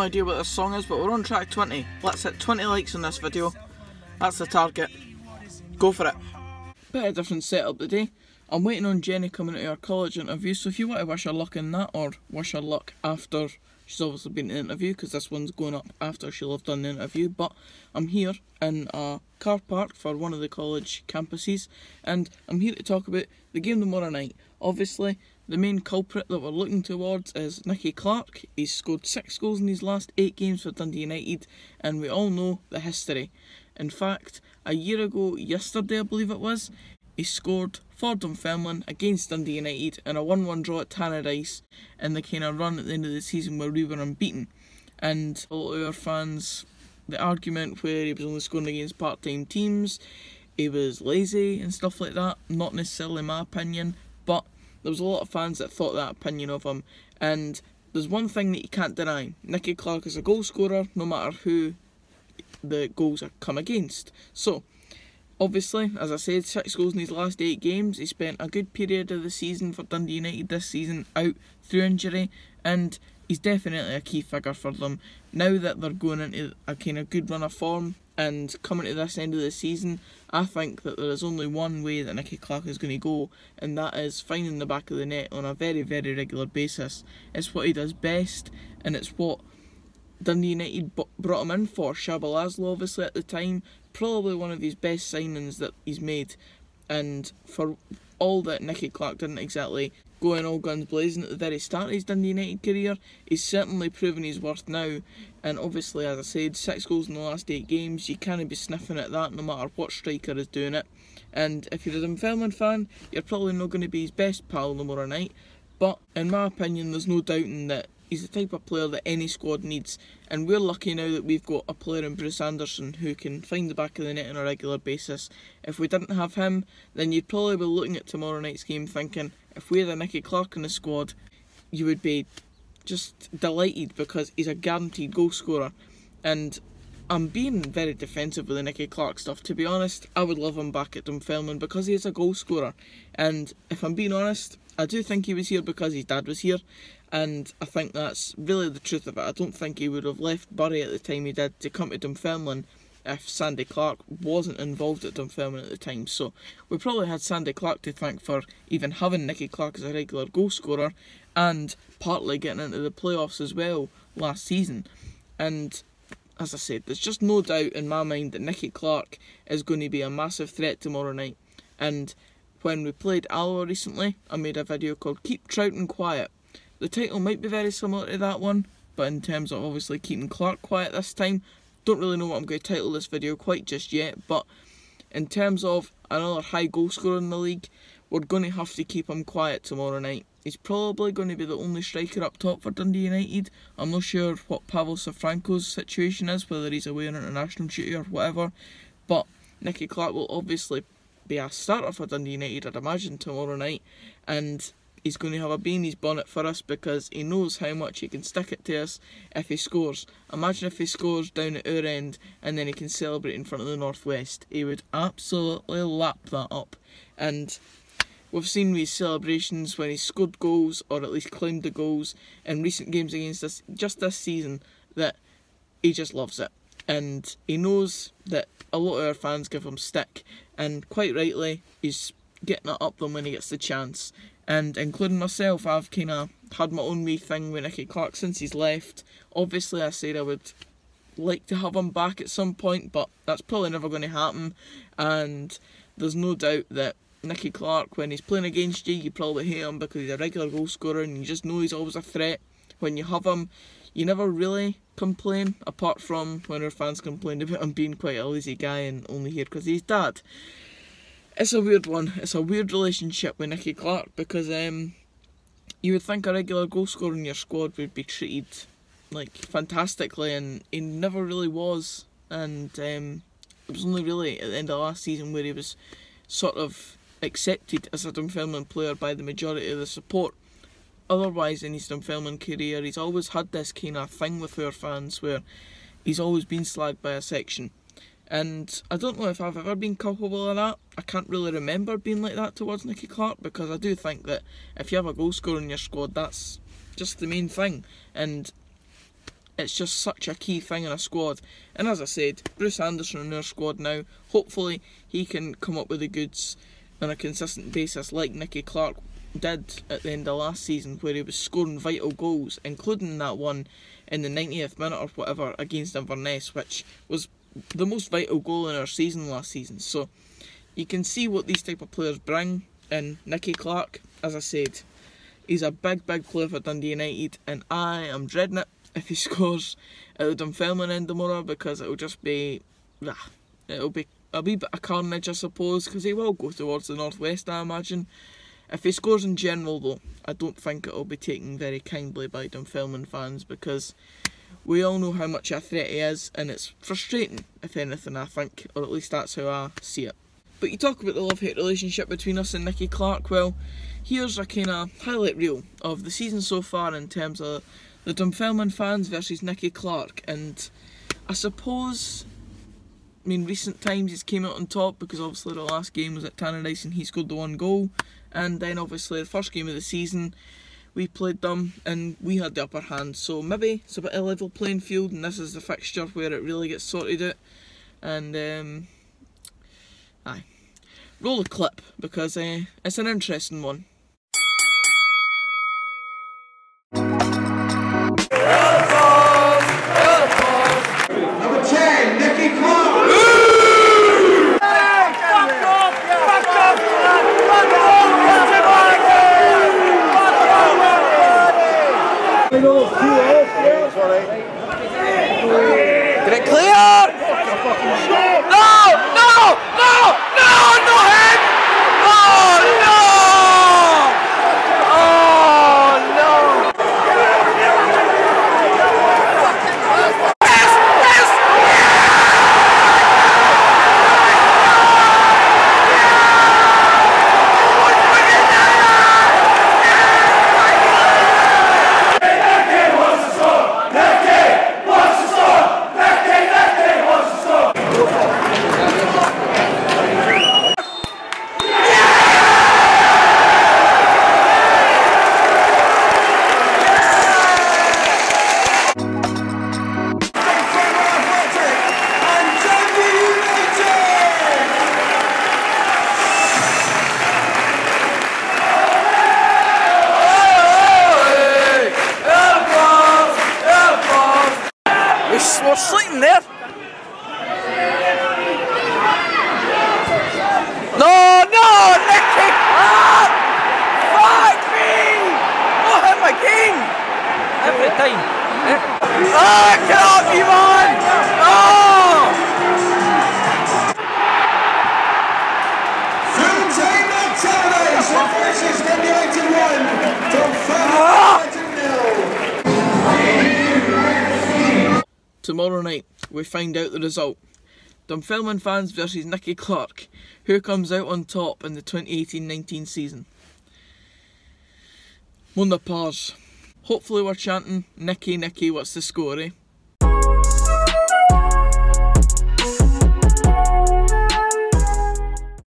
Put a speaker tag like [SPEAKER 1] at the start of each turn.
[SPEAKER 1] idea what this song is, but we're on track 20. Let's hit 20 likes on this video. That's the target. Go for it. Bit of a different setup today. I'm waiting on Jenny coming to our college interview, so if you want to wish her luck in that, or wish her luck after she's obviously been to the interview, because this one's going up after she'll have done the interview, but I'm here in a car park for one of the college campuses, and I'm here to talk about the game tomorrow night. Obviously, the main culprit that we're looking towards is Nicky Clark. He's scored 6 goals in his last 8 games for Dundee United, and we all know the history. In fact, a year ago, yesterday I believe it was, he scored for Dunfermline against Dundee United in a 1-1 draw at Tannadice in the kind of run at the end of the season where we were unbeaten. And a lot of our fans, the argument where he was only scoring against part-time teams, he was lazy and stuff like that, not necessarily my opinion, but there was a lot of fans that thought that opinion of him. And there's one thing that you can't deny: Nicky Clark is a goal scorer no matter who the goals are come against. So obviously, as I said, 6 goals in his last 8 games. He spent a good period of the season for Dundee United this season out through injury, and he's definitely a key figure for them. Now that they're going into a kind of good run of form and coming to this end of the season, I think that there is only one way that Nicky Clark is going to go, and that is finding the back of the net on a very, very regular basis. It's what he does best, and it's what Dundee United brought him in for. Csaba László, obviously at the time, probably one of his best signings that he's made, and for all that Nicky Clark didn't exactly go in all guns blazing at the very start of his Dundee United career, he's certainly proven his worth now. And obviously, as I said, 6 goals in the last 8 games, you can't be sniffing at that no matter what striker is doing it. And if you're a Dunfermline fan, you're probably not going to be his best pal tomorrow night, but in my opinion there's no doubting that he's the type of player that any squad needs, and we're lucky now that we've got a player in Bruce Anderson who can find the back of the net on a regular basis. If we didn't have him, then you'd probably be looking at tomorrow night's game thinking, if we had a Nicky Clark in the squad, you would be just delighted because he's a guaranteed goal scorer. And I'm being very defensive with the Nicky Clark stuff. To be honest, I would love him back at Dunfermline because he is a goal scorer, and if I'm being honest, I do think he was here because his dad was here, and I think that's really the truth of it. I don't think he would have left Bury at the time he did to come to Dunfermline if Sandy Clark wasn't involved at Dunfermline at the time. So we probably had Sandy Clark to thank for even having Nicky Clark as a regular goal scorer, and partly getting into the playoffs as well last season. And as I said, there's just no doubt in my mind that Nicky Clark is going to be a massive threat tomorrow night. And when we played Alloa recently, I made a video called Keep Troughton Quiet. The title might be very similar to that one, but in terms of obviously keeping Clark quiet this time, don't really know what I'm going to title this video quite just yet, but in terms of another high goal scorer in the league, we're going to have to keep him quiet tomorrow night. He's probably going to be the only striker up top for Dundee United. I'm not sure what Pavel Safranko's situation is, whether he's away on international duty or whatever, but Nicky Clark will obviously be a starter for Dundee United, I'd imagine, tomorrow night, and he's going to have a bee in his bonnet for us because he knows how much he can stick it to us if he scores. Imagine if he scores down at our end and then he can celebrate in front of the Northwest. He would absolutely lap that up. And we've seen these celebrations when he scored goals, or at least claimed the goals, in recent games against us just this season, that he just loves it. And he knows that a lot of our fans give him stick, and quite rightly, he's getting it up them when he gets the chance. And including myself, I've kind of had my own wee thing with Nicky Clark since he's left. Obviously, I said I would like to have him back at some point, but that's probably never going to happen. And there's no doubt that Nicky Clark, when he's playing against you, you probably hate him because he's a regular goal scorer and you just know he's always a threat. When you have him, you never really complain, apart from when our fans complained about him being quite a lazy guy and only here because he's dad. It's a weird one. It's a weird relationship with Nicky Clark because you would think a regular goal scorer in your squad would be treated like fantastically, and he never really was. And it was only really at the end of last season where he was sort of accepted as a Dunfermline player by the majority of the support. Otherwise, in his Dunfermline career, he's always had this kind of thing with our fans where he's always been slagged by a section. And I don't know if I've ever been culpable of that. I can't really remember being like that towards Nicky Clark, because I do think that if you have a goal scorer in your squad, that's just the main thing. And it's just such a key thing in a squad. And as I said, Bruce Anderson in our squad now, hopefully he can come up with the goods on a consistent basis like Nicky Clark did at the end of last season, where he was scoring vital goals, including that one in the 90th minute or whatever against Inverness, which was the most vital goal in our season last season. So you can see what these type of players bring. And Nicky Clark, as I said, he's a big player for Dundee United, and I am dreading it if he scores at the Dunfermline end tomorrow, because it'll just be, it'll be a wee bit of carnage, I suppose, because he will go towards the northwest, I imagine. If he scores in general though, I don't think it'll be taken very kindly by Dunfermline fans, because we all know how much a threat he is, and it's frustrating, if anything, I think, or at least that's how I see it. But you talk about the love-hate relationship between us and Nicky Clark, well, here's a kind of highlight reel of the season so far in terms of the Dunfermline fans versus Nicky Clark. And I suppose, I mean, recent times he's came out on top, because obviously the last game was at Tannadice and he scored the one goal, and then obviously the first game of the season we played them and we had the upper hand. So maybe it's a bit of a level playing field, and this is the fixture where it really gets sorted out. And aye, roll the clip, because it's an interesting one.
[SPEAKER 2] Number 10, Nicky Clark.
[SPEAKER 3] Get it clear! No! No! No! No! No hit! Oh no! Oh no! We're sleeping there. No, no, Nicky! Ah! Fuck me! Oh, hit my game! Every time. Ah, get up, you man! Oh!
[SPEAKER 2] Full time on Tannadice versus Dundee United 1 to 5 0.
[SPEAKER 1] Tomorrow night we find out the result. Dunfermline fans versus Nicky Clark. Who comes out on top in the 2018-19 season? Mon the pars. Hopefully we're chanting, Nicky, Nicky, what's the score, eh?